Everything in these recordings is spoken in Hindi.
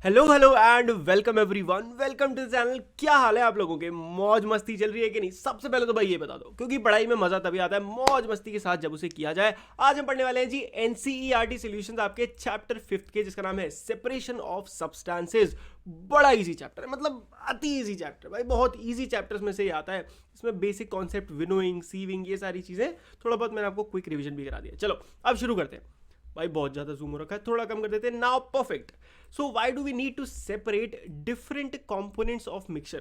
Hello hello and welcome everyone, welcome to the channel. क्या हाल है आप लोगों के? मौज मस्ती चल रही है कि नहीं? सबसे पहले तो भाई ये बता दो, क्योंकि पढ़ाई में मजा तभी आता है मौज मस्ती के साथ जब उसे किया जाए। आज हम पढ़ने वाले हैं जी एनसीईआरटी सॉल्यूशंस, आपके चैप्टर 5 के, जिसका नाम है सेपरेशन ऑफ सब्सटेंसेज। बड़ा इजी चैप्टर है, मतलब अति इजी चैप्टर भाई, बहुत इजी चैप्टर्स में से ही आता है। इसमें बेसिक कॉन्सेप्ट, विनोइंग, सीविंग, ये सारी चीजें थोड़ा बहुत मैंने आपको क्विक रिविजन भी करा दिया। चलो अब शुरू करते हैं। भाई बहुत ज्यादा जूम हो रखा है, थोड़ा कम कर देते हैं। Now perfect. So why do we need to separate different components of mixture?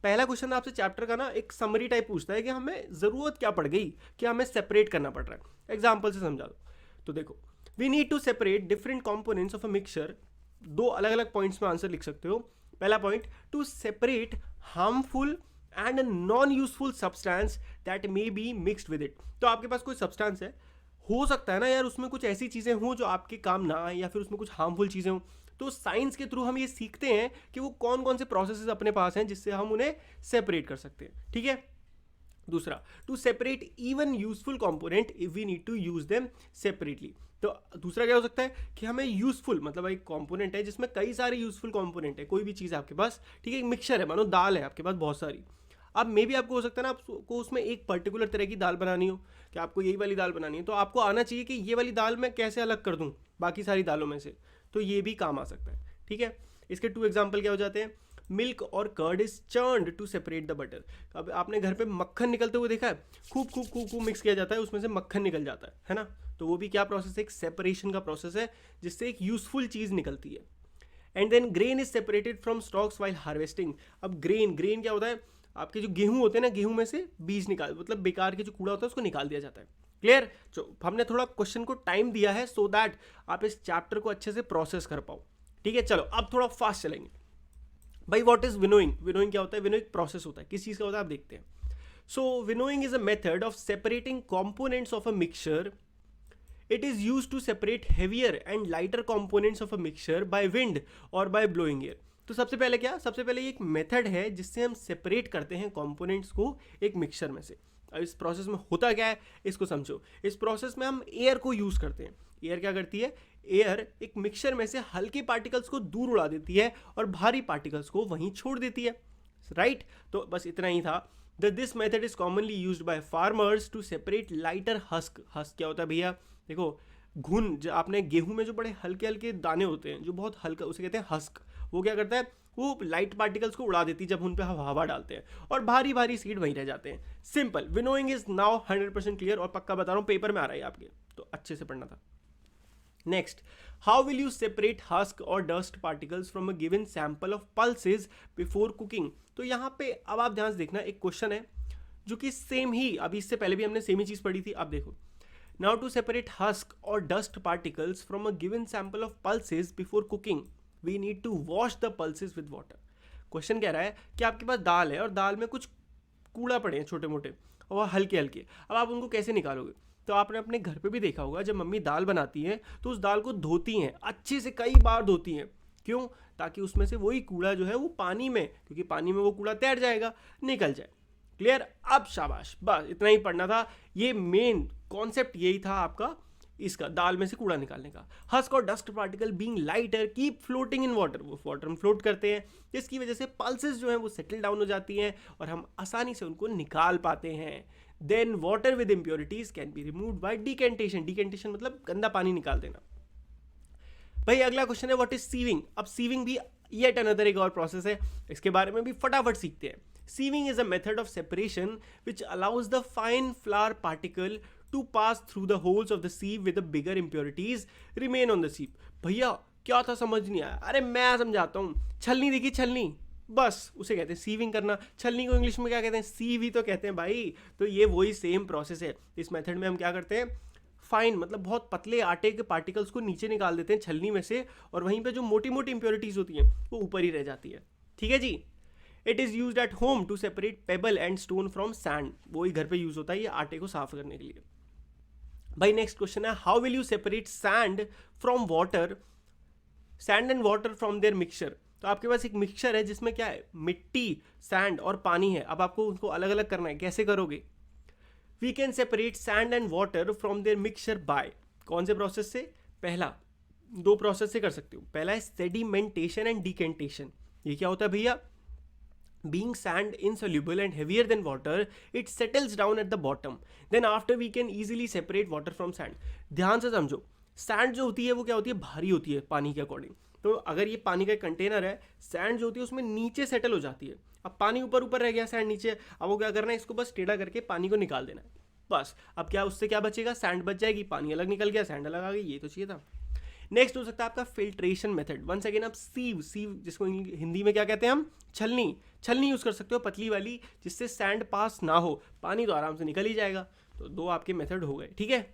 पहला क्वेश्चन आपसे चैप्टर का ना एक समरी टाइप पूछता है कि हमें जरूरत क्या पड़ गई कि हमें सेपरेट करना पड़ रहा है। एग्जाम्पल से समझा दो। तो देखो, we need to separate different components of a mixture. दो अलग अलग पॉइंट्स में आंसर लिख सकते हो। पहला point, to separate harmful and non useful substance that may be mixed with it. तो आपके पास कोई सब्सटेंस है, हो सकता है ना यार उसमें कुछ ऐसी चीजें हों जो आपके काम ना आए, या फिर उसमें कुछ हार्मफुल चीजें हों। तो साइंस के थ्रू हम ये सीखते हैं कि वो कौन कौन से प्रोसेसेस अपने पास हैं जिससे हम उन्हें सेपरेट कर सकते हैं। ठीक है। दूसरा, to separate even useful component if we need to use them separately. तो दूसरा क्या हो सकता है कि हमें यूजफुल, मतलब एक कंपोनेंट है जिसमें कई सारे यूजफुल कंपोनेंट है, कोई भी चीज़ आपके पास, ठीक है, एक मिक्सचर है, मानो दाल है आपके पास बहुत सारी। अब मे भी आपको हो सकता है ना आपको उसमें एक पर्टिकुलर तरह की दाल बनानी हो, कि आपको यही वाली दाल बनानी है, तो आपको आना चाहिए कि ये वाली दाल मैं कैसे अलग कर दूं बाकी सारी दालों में से। तो ये भी काम आ सकता है। ठीक है। इसके टू एग्जाम्पल क्या हो जाते हैं? मिल्क और curd is churned to separate the butter. अब आपने घर पे मक्खन निकलते हुए देखा है? खूब खूब खूब खूब मिक्स किया जाता है, उसमें से मक्खन निकल जाता है ना? तो वो भी क्या प्रोसेस है? एक सेपरेशन का प्रोसेस है, जिससे एक यूजफुल चीज़ निकलती है। And then grain is separated from stalks while harvesting. अब ग्रेन ग्रेन क्या होता है? आपके जो गेहूं होते हैं ना, गेहूं में से बीज निकाल, मतलब बेकार के जो कूड़ा होता है उसको निकाल दिया जाता है। क्लियर? जो हमने थोड़ा क्वेश्चन को टाइम दिया है सो दैट आप इस चैप्टर को अच्छे से प्रोसेस कर पाओ। ठीक है, चलो अब थोड़ा फास्ट चलेंगे। भाई व्हाट इज विनोइंग? विनोइंग क्या होता है? विनोइंग प्रोसेस होता है, किस चीज़ का होता है आप देखते हैं। So winnowing is a method of separating components of a mixture. It is used to separate heavier and lighter components of a mixture by wind or by blowing air. तो सबसे पहले क्या? सबसे पहले ये एक मेथड है जिससे हम सेपरेट करते हैं कंपोनेंट्स को एक मिक्सचर में से। अब इस प्रोसेस में होता क्या है इसको समझो। इस प्रोसेस में हम एयर को यूज़ करते हैं। एयर क्या करती है? एयर एक मिक्सचर में से हल्के पार्टिकल्स को दूर उड़ा देती है और भारी पार्टिकल्स को वहीं छोड़ देती है। राइट? तो बस इतना ही था। This method is commonly used by farmers to separate lighter husk. Husk क्या होता है भैया? देखो, घुन, जो आपने गेहूं में जो बड़े हल्के हल्के दाने होते हैं जो बहुत हल्का, उसे कहते हैं हस्क। वो क्या करता है? वो लाइट पार्टिकल्स को उड़ा देती है जब उन पर हवा डालते हैं, और भारी भारी सीड वहीं रह जाते हैं। Simple. Winnowing is now 100% clear, और पक्का बता रहा हूँ पेपर में आ रहा है आपके, तो अच्छे से पढ़ना था। Next, how will you separate husk और dust particles from a given sample of pulses before cooking? तो यहाँ पे अब आप ध्यान से देखना, एक क्वेश्चन है जो कि सेम ही, अभी इससे पहले भी हमने सेम ही चीज़ पढ़ी थी। अब देखो, now to separate husk or dust particles from a given sample of pulses before cooking, we need to wash the pulses with water. Question कह रहा है कि आपके पास दाल है और दाल में कुछ कूड़ा पड़े हैं छोटे मोटे और हल्के हल्के। अब आप उनको कैसे निकालोगे? तो आपने अपने घर पे भी देखा होगा, जब मम्मी दाल बनाती हैं तो उस दाल को धोती हैं, अच्छे से कई बार धोती हैं। क्यों? ताकि उसमें से वही कूड़ा जो है वो पानी में, क्योंकि पानी में वो कूड़ा तैर जाएगा, निकल जाए। क्लियर? अब शाबाश, बस इतना ही पढ़ना था। ये मेन कॉन्सेप्ट यही था आपका, इसका दाल में से कूड़ा निकालने का। हस्क और dust particle being lighter keep floating in water, वो वाटर में फ्लोट करते हैं, जिसकी वजह से पल्सेस जो हैं वो सेटल डाउन हो जाती हैं और हम आसानी से उनको निकाल पाते हैं। Then water with impurities can be removed by decantation. Decantation मतलब गंदा पानी निकाल देना। भाई अगला क्वेश्चन है व्हाट इज सीविंग? अब सीविंग भी येट अनदर एक और प्रोसेस है, इसके बारे में भी फटाफट सीखते हैं। Sieving is a method of separation which allows the fine flour particle to pass through the holes of the sieve with the bigger impurities remain on the sieve. भैया क्या था, समझ नहीं आया? अरे मैं समझाता हूँ। छलनी देखी? छलनी, बस उसे कहते हैं सीविंग करना। छलनी को इंग्लिश में क्या कहते हैं? सीव ही तो कहते हैं भाई। तो ये वही सेम प्रोसेस है। इस मेथड में हम क्या करते हैं? फाइन, मतलब बहुत पतले आटे के पार्टिकल्स को नीचे निकाल देते हैं छलनी में से, और वहीं पे जो मोटी मोटी इंप्योरिटीज होती हैं वो ऊपर ही रह जाती है। ठीक है जी। It is use at home to separate pebble and stone from sand. वो ही घर पे यूज होता है ये आटे को साफ करने के लिए। भाई नेक्स्ट क्वेश्चन है how will you separate sand from water, sand and water from their mixture? तो आपके पास एक मिक्सचर है जिसमें क्या है? मिट्टी, सैंड और पानी है। अब आपको उनको अलग अलग करना है, कैसे करोगे? We can separate sand and water from their mixture by, कौन से प्रोसेस से? पहला, दो प्रोसेस से कर सकते हो। पहला है सेडिमेंटेशन एंड डिकेंटेशन। ये क्या होता है भैया? Being sand insoluble and heavier than water, it settles down at the bottom. Then after we can easily separate water from sand. ध्यान से समझो, सैंड जो होती है वो क्या होती है? भारी होती है पानी के अकॉर्डिंग। तो अगर ये पानी का कंटेनर है, सैंड जो होती है उसमें नीचे सेटल हो जाती है। अब पानी ऊपर ऊपर रह गया, सैंड नीचे। अब वो क्या करना है? इसको बस टेढ़ा करके पानी को निकाल देना है, बस। अब क्या उससे क्या बचेगा? सैंड बच जाएगी, पानी अलग निकल गया, सैंड अलग आ गई। ये तो चाहिए था। नेक्स्ट हो सकता है आपका फिल्ट्रेशन मेथड। वंस अगेन आप सीव जिसको हिंदी में क्या कहते हैं हम? छलनी यूज कर सकते हो, पतली वाली, जिससे सैंड पास ना हो, पानी तो आराम से निकल ही जाएगा। तो दो आपके मेथड हो गए, ठीक है।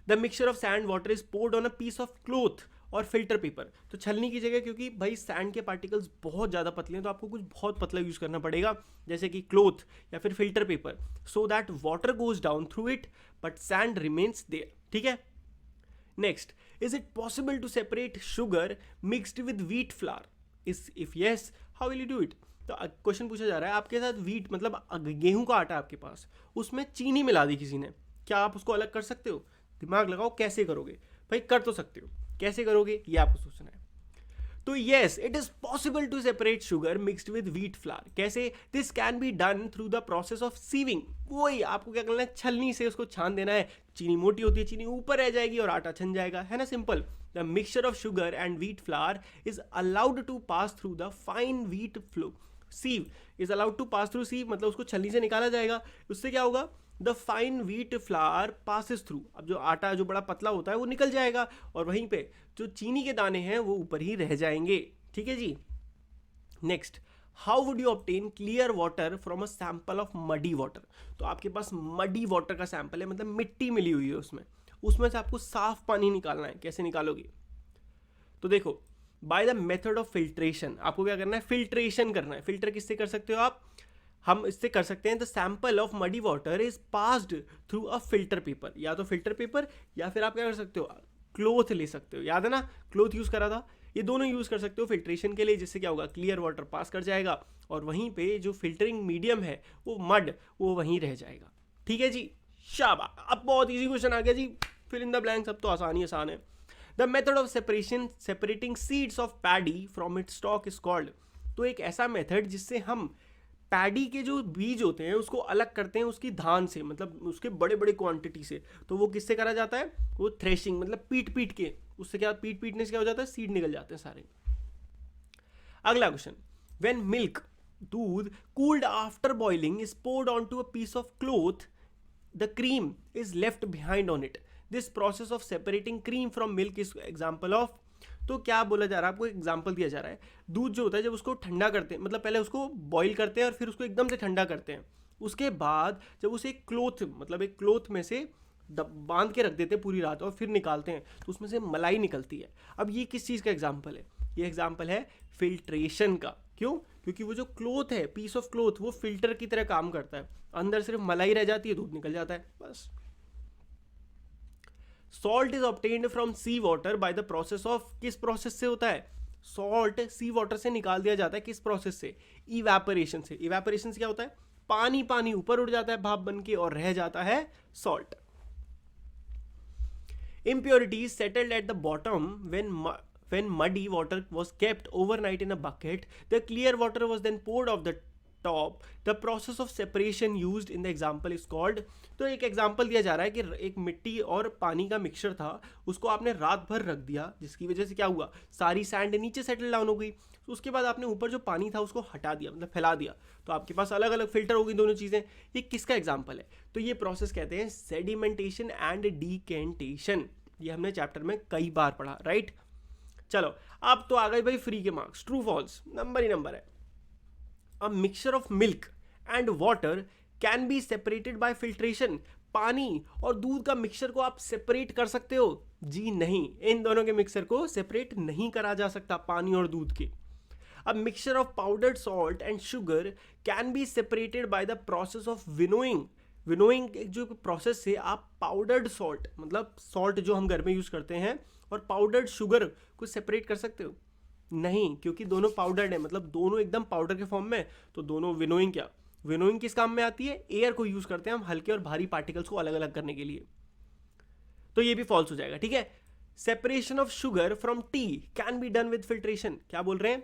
The mixture of sand water is poured on a piece of cloth और फिल्टर पेपर। तो छलनी की जगह, क्योंकि भाई सैंड के पार्टिकल्स बहुत ज़्यादा पतले हैं, तो आपको कुछ बहुत पतला यूज़ करना पड़ेगा, जैसे कि क्लोथ या फिर filter paper, so that water goes down through it but sand remains there, ठीक है। Next, is it possible to separate sugar mixed with wheat flour? If yes, how will you do it? तो क्वेश्चन पूछा जा रहा है, आपके साथ व्हीट मतलब गेहूं का आटा आपके पास, उसमें चीनी मिला दी किसी ने, क्या आप उसको अलग कर सकते हो? दिमाग लगाओ, कैसे करोगे भाई? कर तो सकते हो, कैसे करोगे ये आपको सोचना है। तो yes, it is possible to separate sugar mixed with wheat flour. कैसे? This can be done through the process of sieving. वही आपको क्या करना है? छलनी से उसको छान देना है। चीनी मोटी होती है, चीनी ऊपर रह जाएगी और आटा छन जाएगा, है ना, simple. The mixture of sugar and wheat flour is allowed to pass through the fine wheat flour sieve. Is allowed to pass through sieve मतलब उसको छलनी से निकाला जाएगा। उससे क्या होगा? The fine wheat flour passes through. अब जो आटा जो बड़ा पतला होता है वो निकल जाएगा, और वहीं पे जो चीनी के दाने हैं वो ऊपर ही रह जाएंगे, ठीक है जी। Next, how would you obtain clear water from a sample of muddy water? तो आपके पास मडी वाटर का सैंपल है, मतलब मिट्टी मिली हुई है उसमें से आपको साफ पानी निकालना है। कैसे निकालोगे? तो देखो, by the method of filtration. आपको क्या करना है? फिल्ट्रेशन करना है। फिल्टर किससे कर सकते हो आप? हम इससे कर सकते हैं, the sample of muddy water is passed through a filter paper. या तो फिल्टर पेपर या फिर आप क्या कर सकते हो? क्लोथ ले सकते हो। याद है ना, क्लोथ यूज करा था। ये दोनों यूज कर सकते हो फिल्ट्रेशन के लिए, जिससे क्या होगा? क्लियर वाटर पास कर जाएगा, और वहीं पे जो फिल्टरिंग मीडियम है वो मड, वो वहीं रह जाएगा, ठीक है जी। शाबाश, अब बहुत इजी क्वेश्चन आ गया जी, फिल इन द ब्लैंक्स। अब तो आसान है। The method of separating seeds of paddy from its stock is called. तो एक ऐसा मेथड जिससे हम पैडी के जो बीज होते हैं उसको अलग करते हैं उसकी धान से, मतलब उसके बड़े बड़े क्वांटिटी से। तो वो किससे करा जाता है? वो थ्रेशिंग, मतलब पीट के। उससे क्या, पीटने से क्या हो जाता है? सीड निकल जाते हैं सारे। अगला क्वेश्चन, व्हेन मिल्क, दूध, cooled after boiling is poured onto a piece of cloth, the cream is left behind on it. This process of separating cream from milk is example of. तो क्या बोला जा रहा है? आपको एग्जाम्पल दिया जा रहा है, दूध जो होता है जब उसको ठंडा करते हैं, मतलब पहले उसको बॉईल करते हैं और फिर उसको एकदम से ठंडा करते हैं, उसके बाद जब उसे एक क्लोथ, मतलब एक क्लोथ में से बांध के रख देते हैं पूरी रात और फिर निकालते हैं, तो उसमें से मलाई निकलती है। अब ये किस चीज़ का एग्जाम्पल है? ये एग्जाम्पल है फिल्ट्रेशन का। क्यों? क्योंकि वो जो क्लोथ है, पीस ऑफ क्लोथ, वो फिल्टर की तरह काम करता है, अंदर सिर्फ मलाई रह जाती है, दूध निकल जाता है, बस। Salt is obtained from sea water by the process of, किस प्रोसेस से होता है? सॉल्ट सी वाटर से निकाल दिया जाता है, किस प्रोसेस से? इवेपोरेशन से। इवेपोरेशन से क्या होता है? पानी ऊपर उड़ जाता है भाप बन के और रह जाता है salt. Impurities settled at the bottom when muddy water was kept overnight in a bucket. The clear water was then poured off the top. The process of separation used in the example is called। तो एक एग्जाम्पल दिया जा रहा है कि एक मिट्टी और पानी का मिक्सचर था, उसको आपने रात भर रख दिया, जिसकी वजह से क्या हुआ? सारी सैंड नीचे सेटल डाउन हो गई। तो उसके बाद आपने ऊपर जो पानी था उसको हटा दिया, मतलब फैला दिया, तो आपके पास अलग अलग फिल्टर हो गई दोनों चीज़ें। ये किसका एग्जाम्पल है? तो ये प्रोसेस कहते हैं सेडिमेंटेशन एंड डिकेंटेशन। ये हमने चैप्टर में कई बार पढ़ा, राइट। चलो, अब तो आ गए भाई फ्री के मार्क्स। ट्रू फॉल्स, नंबर ही नंबर है। A mixture of milk and water can be separated by filtration. पानी और दूध का मिक्सचर को आप सेपरेट कर सकते हो? जी नहीं, इन दोनों के मिक्सचर को सेपरेट नहीं करा जा सकता, पानी और दूध के। A mixture of powdered salt and sugar can be separated by the process of winnowing। Winnowing एक जो प्रोसेस से आप पाउडर्ड सॉल्ट, मतलब सॉल्ट जो हम घर में यूज़ करते हैं, और पाउडर्ड शुगर को सेपरेट कर सकते हो? नहीं, क्योंकि दोनों पाउडर्ड है, मतलब दोनों एकदम पाउडर के फॉर्म में। तो दोनों विनोइंग क्या, विनोइंग किस काम में आती है? एयर को यूज़ करते हैं हम हल्के और भारी पार्टिकल्स को अलग अलग करने के लिए। तो ये भी फॉल्स हो जाएगा, ठीक है। Separation of sugar from T can be done with filtration. क्या बोल रहे हैं,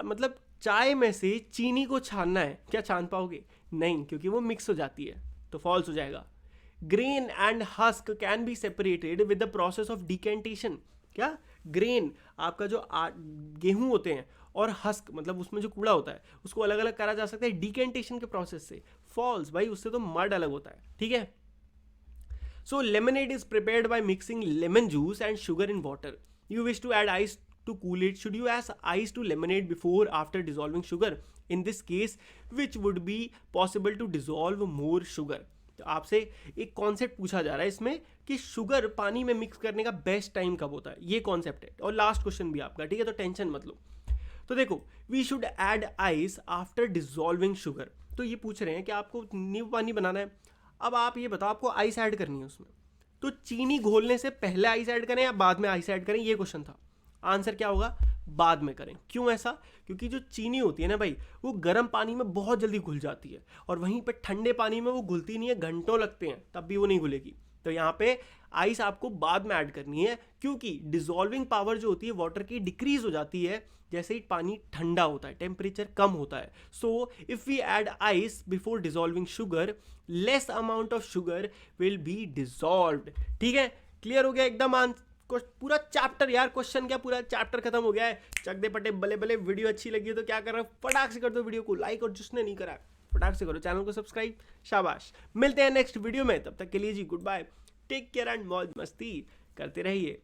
मतलब चाय में से चीनी को छानना है, क्या छान पाओगे? नहीं, क्योंकि वो मिक्स हो जाती है, तो फॉल्स हो जाएगा। Grain and husk can be separated with the process of decantation. क्या? ग्रेन आपका जो गेहूं होते हैं और हस्क मतलब उसमें जो कूड़ा होता है उसको अलग अलग करा जा सकता है डिकेंटेशन के प्रोसेस से। फॉल्स भाई, उससे तो मड अलग होता है, ठीक है। So lemonade is prepared by mixing lemon juice and sugar in water. You wish to add ice to cool it. Should you add ice to lemonade before after dissolving sugar? In this case, which would be possible to dissolve more sugar? तो आपसे एक कॉन्सेप्ट पूछा जा रहा है इसमें कि शुगर पानी में मिक्स करने का बेस्ट टाइम कब होता है, ये कॉन्सेप्ट है। और लास्ट क्वेश्चन भी आपका, ठीक है, तो टेंशन मत लो। तो देखो, we should add ice after dissolving sugar. तो ये पूछ रहे हैं कि आपको नींबू पानी बनाना है। अब आप ये बताओ, आपको आइस ऐड करनी है उसमें, तो चीनी घोलने से पहले आइस ऐड करें या बाद में आइस ऐड करें, ये क्वेश्चन था। आंसर क्या होगा? बाद में करें। क्यों ऐसा? क्योंकि जो चीनी होती है ना भाई, वो गर्म पानी में बहुत जल्दी घुल जाती है, और वहीं पे ठंडे पानी में वो घुलती नहीं है, घंटों लगते हैं तब भी वो नहीं घुलेगी। तो यहाँ पे आइस आपको बाद में ऐड करनी है, क्योंकि डिसॉल्विंग पावर जो होती है वाटर की डिक्रीज हो जाती है जैसे ही पानी ठंडा होता है, टेम्परेचर कम होता है। So if we add ice before dissolving sugar, less amount of sugar will be dissolved. ठीक है, क्लियर हो गया एकदम? पूरा चैप्टर यार, क्वेश्चन क्या, पूरा चैप्टर खत्म हो गया है। चक दे पटे बले बले। वीडियो अच्छी लगी है तो क्या कर रहा है, फटाक से कर दो वीडियो को लाइक, और जिसने नहीं करा फटाक से करो, चैनल को सब्सक्राइब। शाबाश, मिलते हैं नेक्स्ट वीडियो में, तब तक के लिए जी good bye, take care and मौज मस्ती करते रहिए।